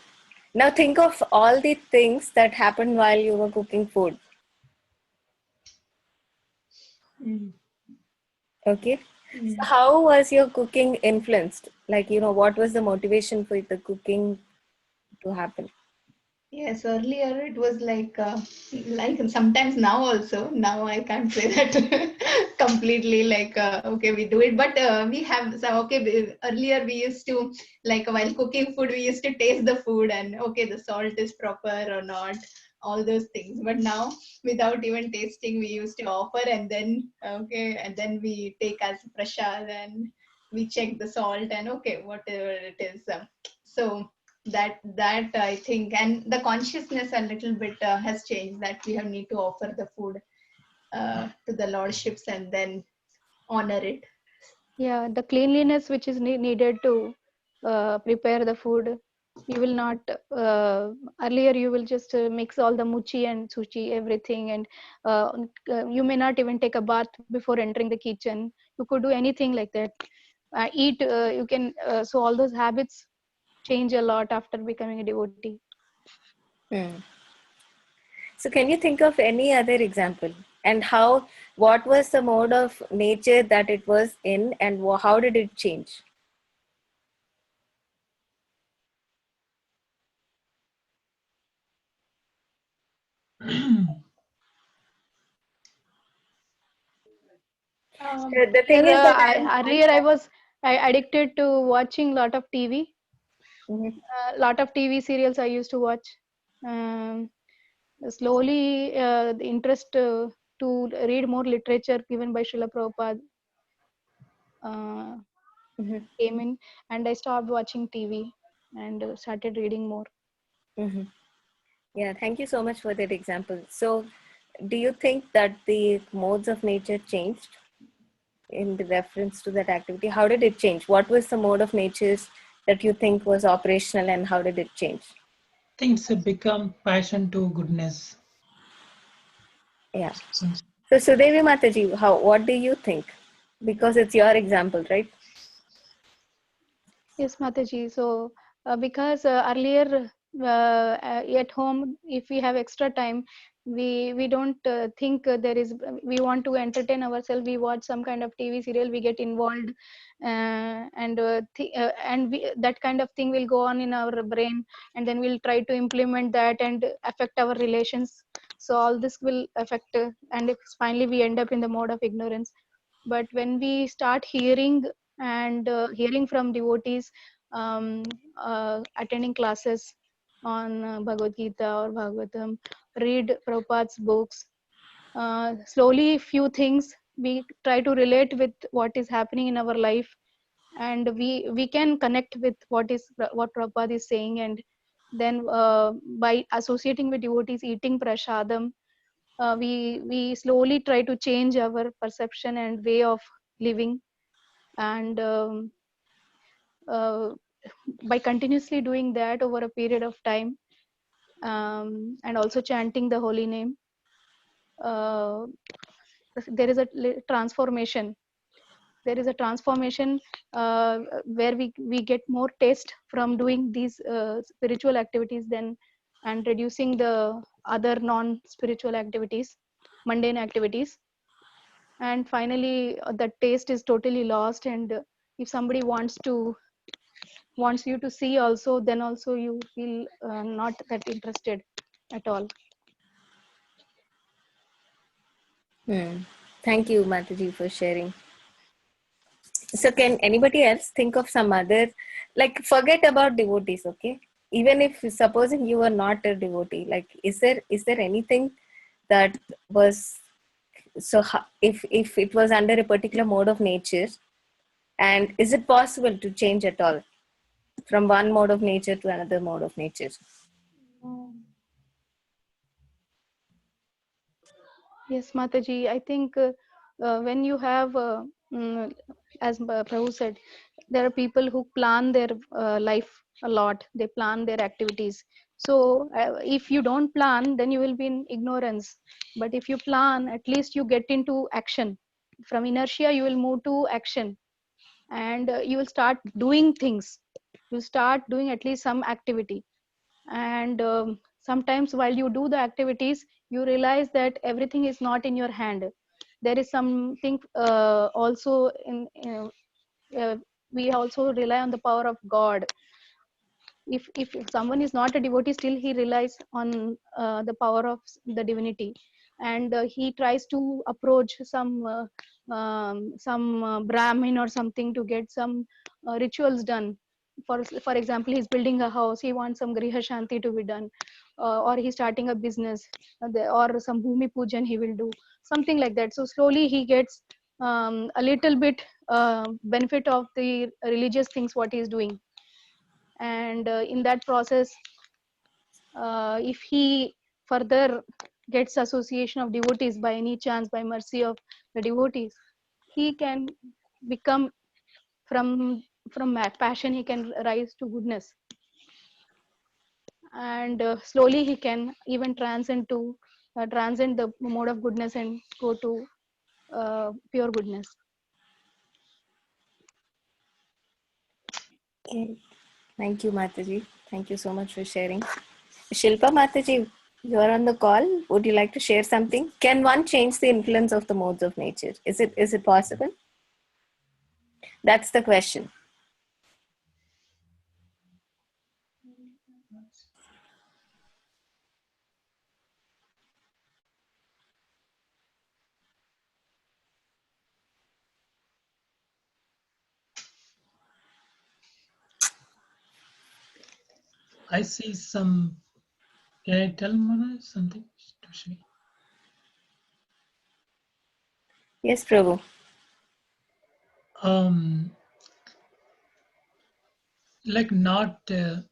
S1: now think of all the things that happened while you were cooking food. Okay. So how was your cooking influenced? Like, what was the motivation for the cooking to happen?
S3: Yes, earlier it was like sometimes now also. Now I can't say that completely. Okay, we do it, but we have so okay. Earlier we used to like while cooking food, we used to taste the food and okay, the salt is proper or not, all those things. But now, without even tasting, we used to offer and then okay, and then we take as prasad and we check the salt and okay, whatever it is. So that I think, and the consciousness a little bit has changed, that we have need to offer the food to the lordships and then honor it.
S4: Yeah, the cleanliness which is needed to prepare the food. You will not, earlier you will just mix all the muchi and suchi, everything, and you may not even take a bath before entering the kitchen. You could do anything like that. Eat, you can, so all those habits change a lot after becoming a devotee.
S1: Hmm. So can you think of any other example? And what was the mode of nature that it was in, and how did it change? The thing is that
S4: Earlier I was addicted to watching lot of TV.
S1: Mhm.
S4: Lot of TV serials I used to watch. Um, Slowly, the interest to read more literature given by Srila Prabhupada uh,
S1: Mhm.
S4: came in, and I stopped watching TV and started reading more.
S1: Mhm. Yeah, thank you so much for that example. So, do you think that the modes of nature changed in the reference to that activity? How did it change? What was the mode of natures that you think was operational, and how did it change?
S2: I think it's become passion to goodness.
S1: Yeah. So, Sudevi Mataji, what do you think? Because it's your example, right?
S4: Yes, Mataji. So, because earlier at home, if we have extra time, we don't think there is. We want to entertain ourselves. We watch some kind of TV serial. We get involved, that kind of thing will go on in our brain, and then we'll try to implement that and affect our relations. So all this will affect, and if finally we end up in the mode of ignorance. But when we start hearing and hearing from devotees, attending classes on Bhagavad Gita or Bhagavatam, read Prabhupada's books. Slowly, few things we try to relate with what is happening in our life, and we can connect with what Prabhupada is saying, and then by associating with devotees, eating prasadam, we slowly try to change our perception and way of living, and uh, by continuously doing that over a period of time, and also chanting the holy name, uh, there is a transformation. There is a transformation where we get more taste from doing these spiritual activities than, and reducing the other non spiritual activities, mundane activities, and finally the taste is totally lost, and if somebody wants you to see also, then also you feel not that interested at all.
S1: Thank you, Mataji, for sharing. So, can anybody else think of some other, like, forget about devotees, okay? Even if supposing you are not a devotee, like, is there anything that was so? If it was under a particular mode of nature, and is it possible to change at all from one mode of nature to another mode of nature?
S4: Yes, Mataji, I think when you have, as Prabhu said, there are people who plan their life a lot. They plan their activities. So if you don't plan, then you will be in ignorance. But if you plan, at least you get into action. From inertia, you will move to action, and you will start doing things. You start doing at least some activity, and sometimes while you do the activities, you realize that everything is not in your hand. There is something also in we also rely on the power of God. if someone is not a devotee, still he relies on the power of the divinity, and he tries to approach some Brahmin or something to get some rituals done. For example, he's building a house, he wants some griha shanti to be done, or he's starting a business, or some bhumi pujan he will do, something like that. So slowly he gets a little bit benefit of the religious things what he is doing, and in that process, if he further gets association of devotees by any chance, by mercy of the devotees, he can become from passion, he can rise to goodness, and slowly he can even transcend the mode of goodness and go to pure goodness.
S1: Okay. Thank you, Mataji. Thank you so much for sharing. Shilpa Mataji, you are on the call. Would you like to share something? Can one change the influence of the modes of nature? Is it possible? That's the question.
S2: I see some. Can I tell Mother something to share?
S1: Yes, Prabhu.
S2: Like not in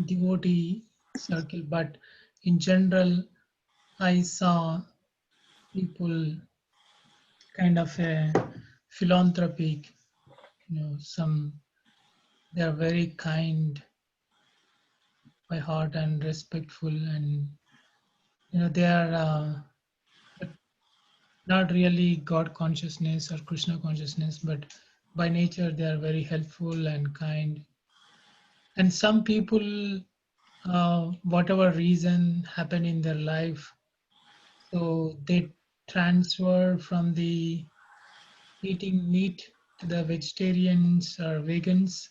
S2: devotee circle, but in general, I saw people kind of philanthropic. They are very kind by heart and respectful, and they are not really God consciousness or Krishna consciousness, but by nature they are very helpful and kind. And some people, whatever reason happen in their life, so they transfer from the eating meat to the vegetarians or vegans.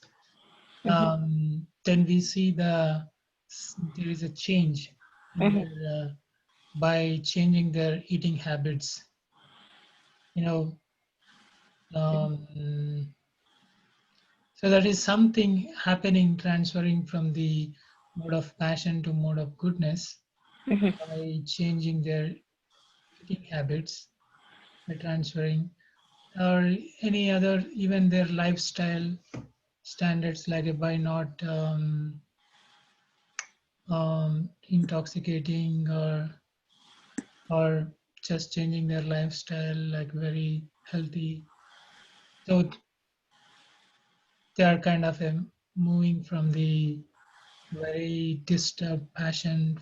S2: Then we see there is a change in their, by changing their eating habits. So that is something happening, transferring from the mode of passion to mode of goodness by changing their eating habits, by transferring, or any other, even their lifestyle standards, like by not intoxicating, or just changing their lifestyle, like very healthy. So they are kind of moving from the very disturbed passion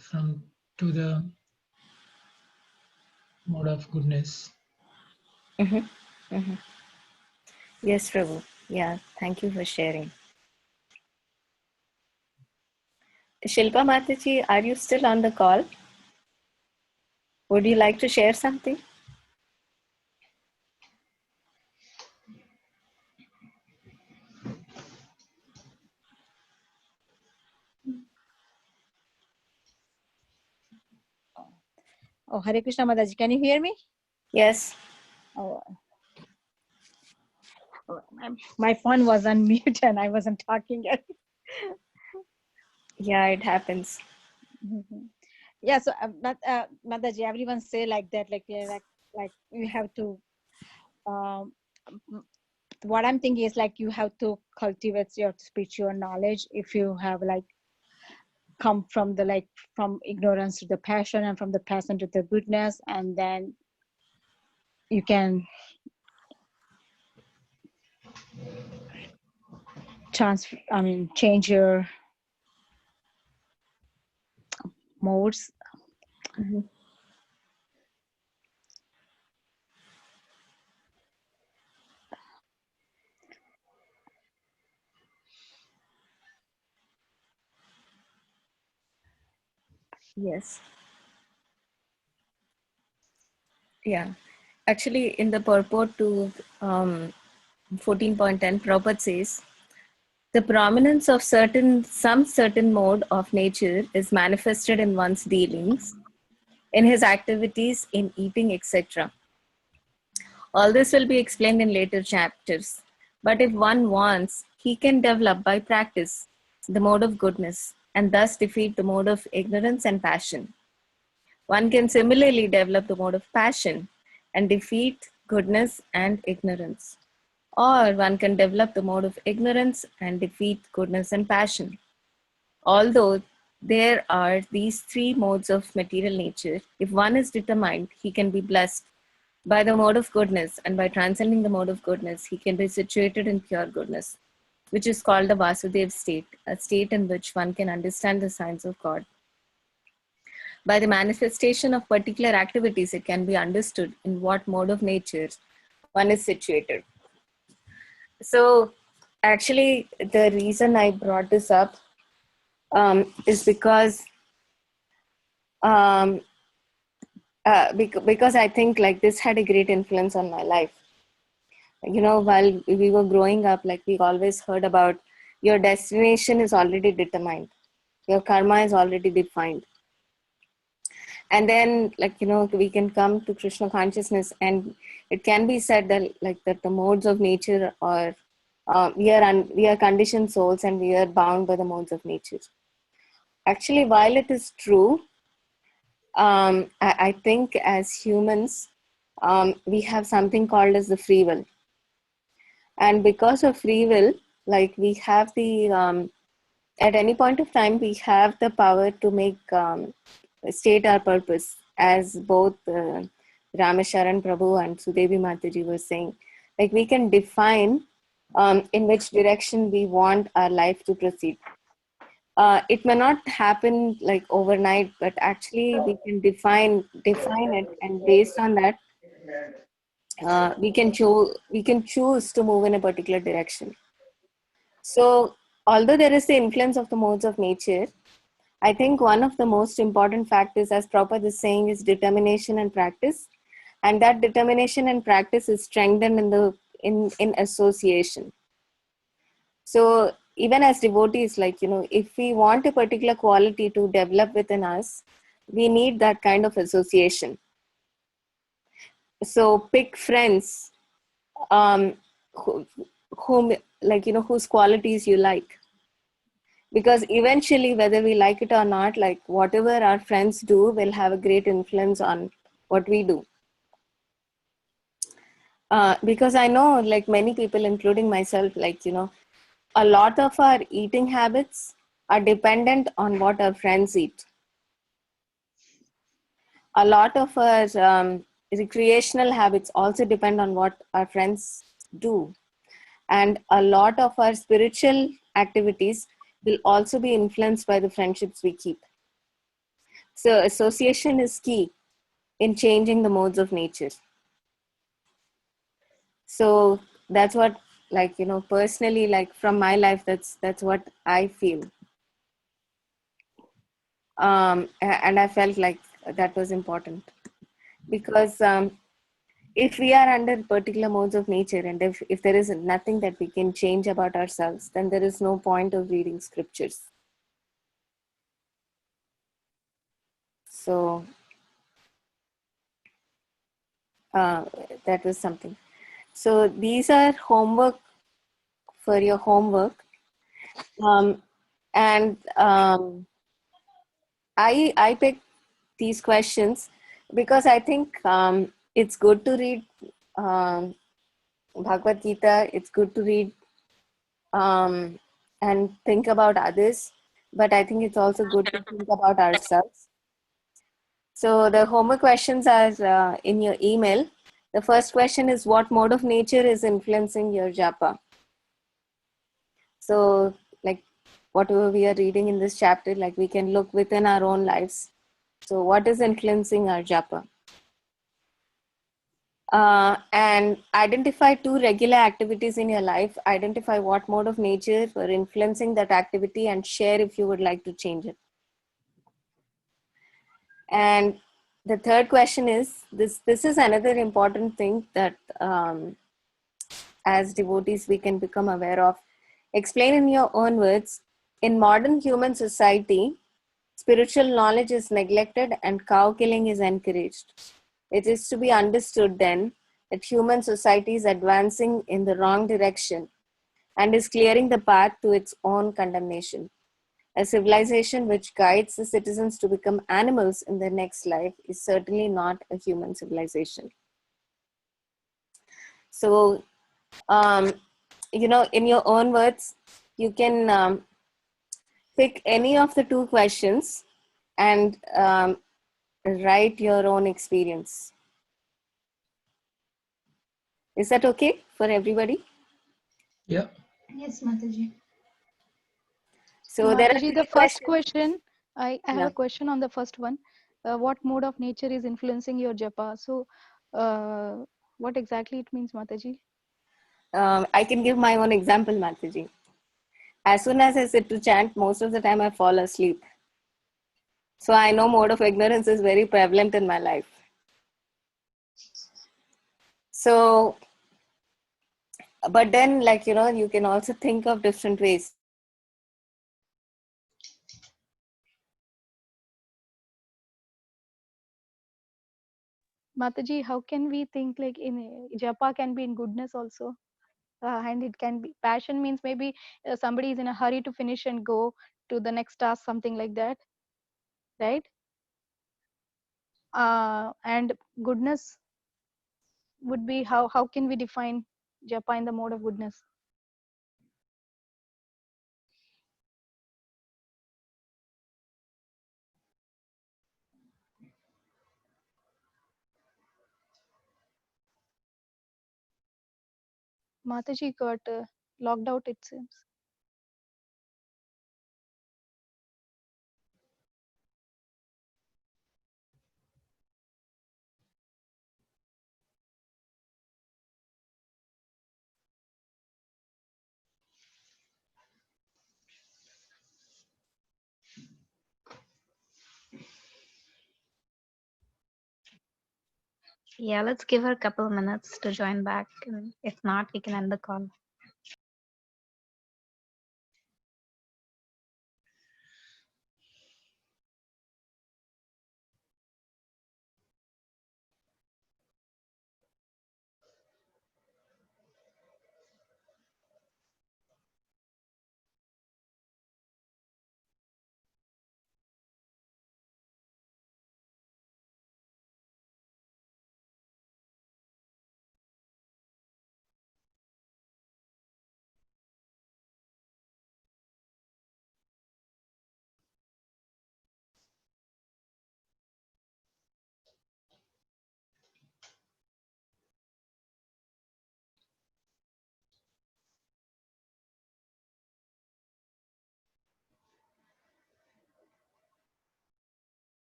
S2: to the mode of goodness.
S1: Yes, Prabhu. Yeah, thank you for sharing. Shilpa Mataji, are you still on the call? Would you like to share something?
S6: Oh, Hare Krishna Mataji, can you hear me?
S1: Yes.
S6: Oh, my phone was on mute and I wasn't talking yet.
S1: Yeah, it happens.
S6: Yeah, so Mataji, everyone say like that, like you have to. What I'm thinking is like you have to cultivate your spiritual knowledge if you have like come from from ignorance to the passion, and from the passion to the goodness, and then you can change your modes.
S1: Yes. Yeah. Actually, in the purport to 14.10, Prabhupada says, The prominence of some certain mode of nature is manifested in one's dealings, in his activities, in eating, etc. All this will be explained in later chapters. But if one wants, he can develop by practice the mode of goodness and thus defeat the mode of ignorance and passion. One can similarly develop the mode of passion and defeat goodness and ignorance. Or one can develop the mode of ignorance and defeat goodness and passion. Although there are these three modes of material nature, if one is determined, he can be blessed by the mode of goodness, and by transcending the mode of goodness, he can be situated in pure goodness, which is called the Vasudev state, a state in which one can understand the signs of God. By the manifestation of particular activities, it can be understood in what mode of nature one is situated. So, actually, the reason I brought this up is because because I think like this had a great influence on my life. You know, while we were growing up, like we always heard about your destination is already determined, your karma is already defined. And then, like, you know, we can come to Krishna consciousness, and it can be said that like that the modes of nature are we are conditioned souls, and we are bound by the modes of nature. Actually, while it is true, I think as humans, we have something called as the free will. And because of free will, like we have the, at any point of time, we have the power to make, state our purpose, as both Ramasharan Prabhu and Sudevi Mataji were saying. Like we can define in which direction we want our life to proceed. It may not happen like overnight, but actually we can define it, and based on that, we can choose to move in a particular direction. So, although there is the influence of the modes of nature, I think one of the most important factors, as Prabhupada is saying, is determination and practice, and that determination and practice is strengthened in association. So even as devotees, like, you know, if we want a particular quality to develop within us, we need that kind of association. So pick friends whom, like, you know, whose qualities you like. Because eventually, whether we like it or not, like whatever our friends do will have a great influence on what we do. Because I know, like many people, including myself, like, you know, a lot of our eating habits are dependent on what our friends eat. A lot of our recreational habits also depend on what our friends do. And a lot of our spiritual activities will also be influenced by the friendships we keep. So association is key in changing the modes of nature. So that's what, like, you know, personally, like from my life, that's what I feel. And I felt like that was important, because if we are under particular modes of nature, and if there is nothing that we can change about ourselves, then there is no point of reading scriptures. So that was something. So these are homework for your homework. And I picked these questions because I think it's good to read Bhagavad Gita. It's good to read and think about others, but I think it's also good to think about ourselves. So the homework questions are in your email. The first question is, what mode of nature is influencing your japa? So, like, whatever we are reading in this chapter, like we can look within our own lives. So what is influencing our japa? And identify 2 regular activities in your life. Identify what mode of nature are influencing that activity, and share if you would like to change it. And the third question is, this is another important thing that as devotees we can become aware of. Explain in your own words. In modern human society, spiritual knowledge is neglected and cow killing is encouraged. It is to be understood then that human society is advancing in the wrong direction and is clearing the path to its own condemnation. A civilization which guides the citizens to become animals in their next life is certainly not a human civilization. So, in your own words, you can pick any of the two questions and write your own experience. Is that okay for everybody?
S2: Yeah.
S3: Yes, Mataji.
S1: So there are
S4: Mataji, the
S1: three
S4: first
S1: questions.
S4: question, I have
S1: Yeah.
S4: a question on the first one. What mode of nature is influencing your japa? So, what exactly it means, Mataji?
S1: I can give my own example, Mataji. As soon as I sit to chant, most of the time I fall asleep. So I know mode of ignorance is very prevalent in my life. So, but then, you can also think of different ways.
S4: Mataji, how can we think like in japa can be in goodness also? And it can be passion means maybe somebody is in a hurry to finish and go to the next task, something like that, right? And goodness would be how can we define japa in the mode of goodness? Mataji got locked out, it seems.
S5: Yeah, let's give her a couple of minutes to join back. And if not, we can end the call.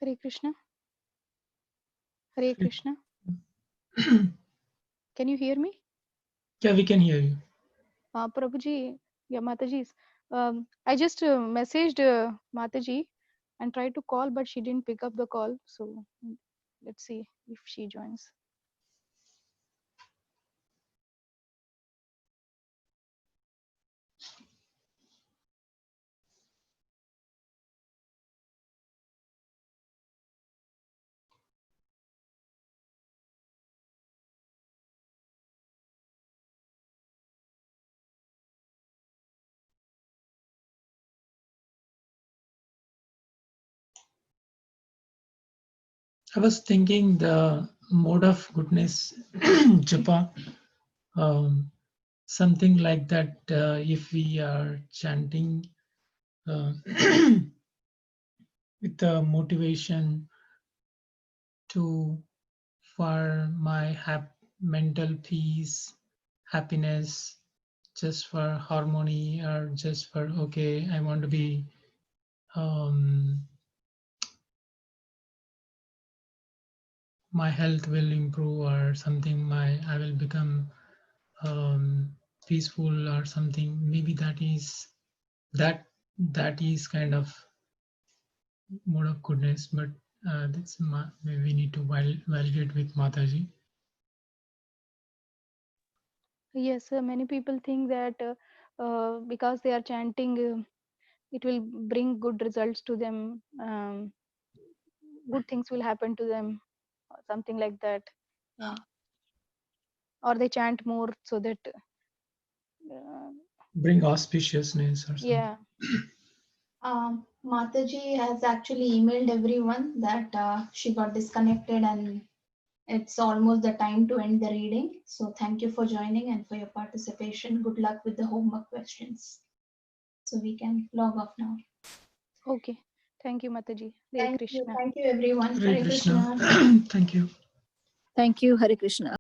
S4: Hare Krishna. Hare Krishna. Can you hear me?
S2: Yeah, we can hear you.
S4: Prabhuji, yeah, Mataji. I just messaged Mataji and tried to call, but she didn't pick up the call. So let's see if she joins.
S2: I was thinking the mode of goodness, japa, something like that. If we are chanting with the motivation to for my mental peace, happiness, just for harmony, or just for okay, I want to be my health will improve or something. I will become peaceful or something. Maybe that is that is kind of mode of goodness, but we need to validate with Mataji.
S4: Yes, many people think that because they are chanting, it will bring good results to them. Good things will happen to them, or something like that. Yeah. Or they chant more so that.
S2: Bring auspiciousness or something.
S4: Yeah.
S3: Mataji has actually emailed everyone that she got disconnected and it's almost the time to end the reading. So thank you for joining and for your participation. Good luck with the homework questions. So we can log off now.
S4: Okay. Thank you, Mataji. Hare Krishna.
S3: Thank you everyone.
S2: Hare
S3: Hare
S2: Krishna.
S3: Krishna.
S2: Thank you.
S6: Thank you, Hare Krishna.